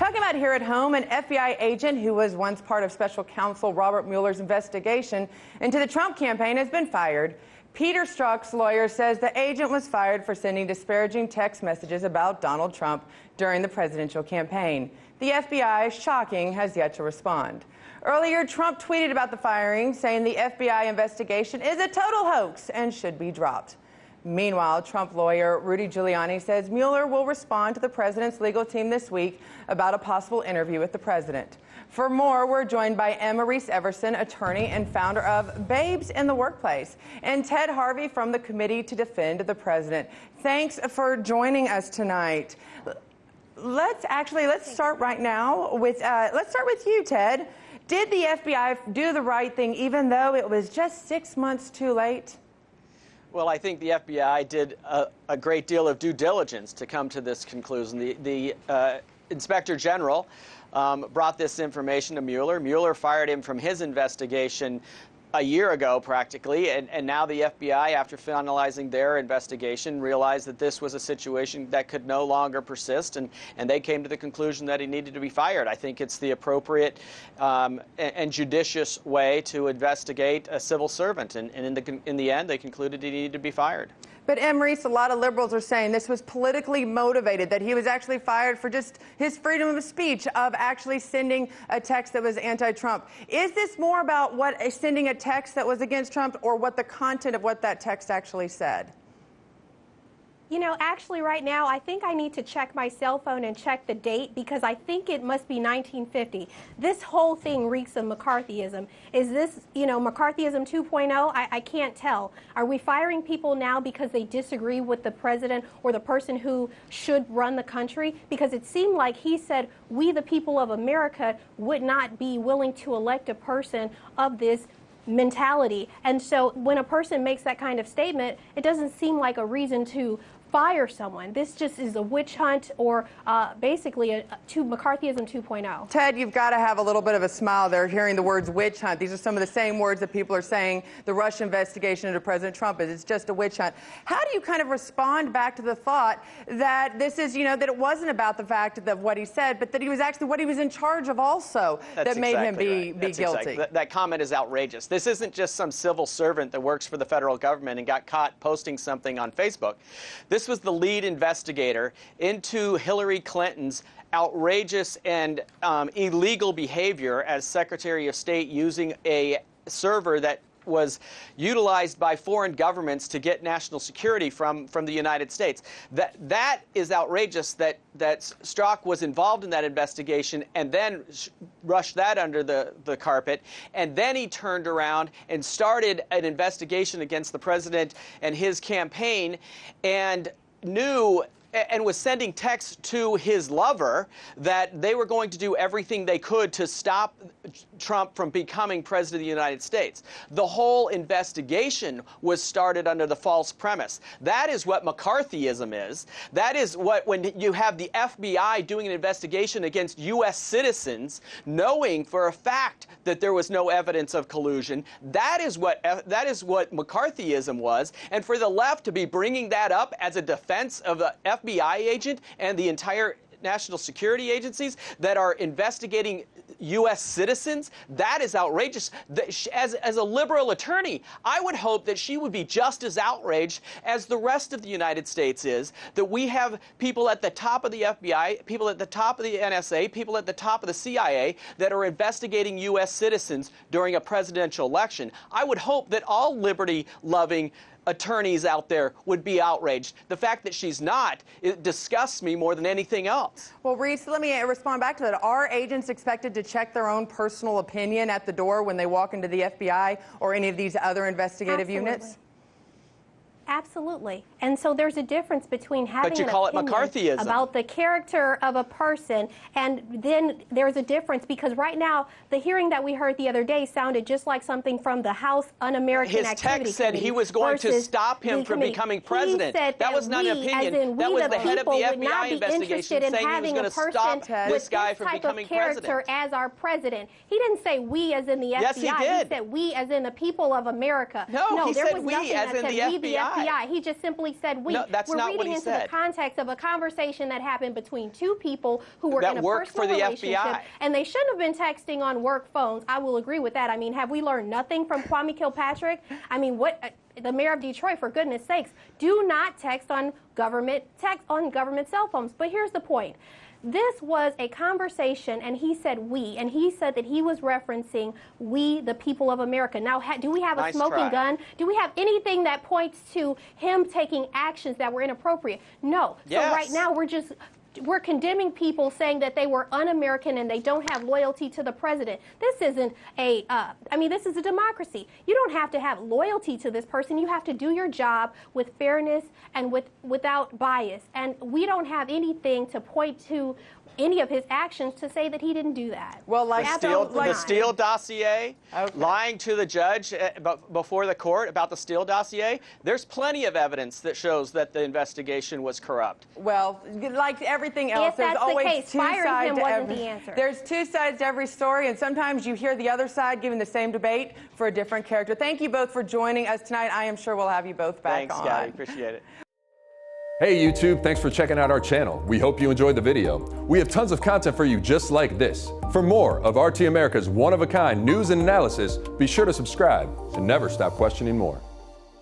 Talking about here at home, an FBI agent who was once part of special counsel Robert Mueller's investigation into the Trump campaign has been fired. Peter Strzok's lawyer says the agent was fired for sending disparaging text messages about Donald Trump during the presidential campaign. The FBI, shocking, has yet to respond. Earlier, Trump tweeted about the firing, saying the FBI investigation is a total hoax and should be dropped. Meanwhile, Trump lawyer Rudy Giuliani says Mueller will respond to the president's legal team this week about a possible interview with the president. For more, we're joined by Emma Reese Everson, attorney and founder of Babes in the Workplace, and Ted Harvey from the Committee to Defend the President. Thanks for joining us tonight. Let's start right now with let's start with you, Ted. Did the FBI do the right thing even though it was just 6 months too late? Well, I think the FBI did a great deal of due diligence to come to this conclusion. The Inspector General brought this information to Mueller. Mueller fired him from his investigation a year ago, practically, and now the FBI, after finalizing their investigation, realized that this was a situation that could no longer persist, and they came to the conclusion that he needed to be fired. I think it's the appropriate and judicious way to investigate a civil servant, and in the end, they concluded he needed to be fired. But, Em Reese, a lot of liberals are saying this was politically motivated, that he was actually fired for just his freedom of speech of actually sending a text that was anti-Trump. Is this more about sending a text that was against Trump, or what the content of what that text actually said? You know, actually right now, I think I need to check my cell phone and check the date, because I think it must be 1950. This whole thing reeks of McCarthyism. Is this, McCarthyism 2.0? I can't tell. Are we firing people now because they disagree with the president or the person who should run the country? Because it seemed like he said, we the people of America would not be willing to elect a person of this mentality. And so when a person makes that kind of statement, it doesn't seem like a reason to fire someone. This just is a witch hunt, or basically McCarthyism 2.0. Ted, you've got to have a little bit of a smile there hearing the words witch hunt. These are some of the same words that people are saying the Russia investigation into President Trump is. It's just a witch hunt. How do you kind of respond back to the thought that this is, that it wasn't about the fact of what he said, but that he was actually what he was in charge of also that made him be guilty? That comment is outrageous. This isn't just some civil servant that works for the federal government and got caught posting something on Facebook. This was the lead investigator into Hillary Clinton's outrageous and illegal behavior as Secretary of State, using a server that was utilized by foreign governments to get national security from the United States. That is outrageous that Strzok was involved in that investigation and then rushed that under the carpet, and then he turned around and started an investigation against the president and his campaign, and knew and was sending texts to his lover that they were going to do everything they could to stop Trump from becoming president of the United States. The whole investigation was started under the false premise. That is what McCarthyism is. That is what, when you have the FBI doing an investigation against U.S. citizens, knowing for a fact that there was no evidence of collusion, that is what McCarthyism was. And for the left to be bringing that up as a defense of the FBI agent and the entire national security agencies that are investigating U.S. citizens, that is outrageous. As a liberal attorney, I would hope that she would be just as outraged as the rest of the United States is, that we have people at the top of the FBI, people at the top of the NSA, people at the top of the CIA that are investigating U.S. citizens during a presidential election. I would hope that all liberty-loving attorneys out there would be outraged. The fact that she's not, it disgusts me more than anything else. Well, Reese, let me respond back to that. Are agents expected to check their own personal opinion at the door when they walk into the FBI or any of these other investigative units? Absolutely. And so there's a difference between having an opinion about the character of a person, and then there's a difference, because right now the hearing that we heard the other day sounded just like something from the House Un-American Activity Committee. His text said he was going to stop him from becoming president. That was not an opinion. That was the head of the FBI investigation saying he was going to stop this guy from becoming president. As our president. He didn't say we as in the FBI. Yes, he did. He said we as in the people of America. No, he said we as in the FBI. FBI. He just simply said we. No, that's We're not reading what he into said. the context of a conversation that happened between two people who were That in a worked personal for the relationship, FBI. and they shouldn't have been texting on work phones. I will agree with that. I mean, have we learned nothing from Kwame Kilpatrick? I mean, what? The mayor of Detroit, for goodness sakes, do not text on government cell phones. But here's the point. This was a conversation, and he said we, and he said that he was referencing we, the people of America. Now, do we have a Nice smoking try. gun? Do we have anything that points to him taking actions that were inappropriate? No. Yes. So right now, we're condemning people saying that they were un-American and they don't have loyalty to the president. This isn't this is a democracy. You don't have to have loyalty to this person. You have to do your job with fairness and without bias. And we don't have anything to point to any of his actions to say that he didn't do that. Well, The Steele dossier, lying to the judge before the court about the Steele dossier, there's plenty of evidence that shows that the investigation was corrupt. Well, like everything else, If there's that's the always case, two firing sides him to wasn't every. the answer. There's two sides to every story, and sometimes you hear the other side giving the same debate for a different character. Thank you both for joining us tonight. I am sure we'll have you both back Thanks, on. Gabby. Appreciate it. Hey YouTube, thanks for checking out our channel. We hope you enjoyed the video. We have tons of content for you just like this. For more of RT America's one-of-a-kind news and analysis, be sure to subscribe and never stop questioning more.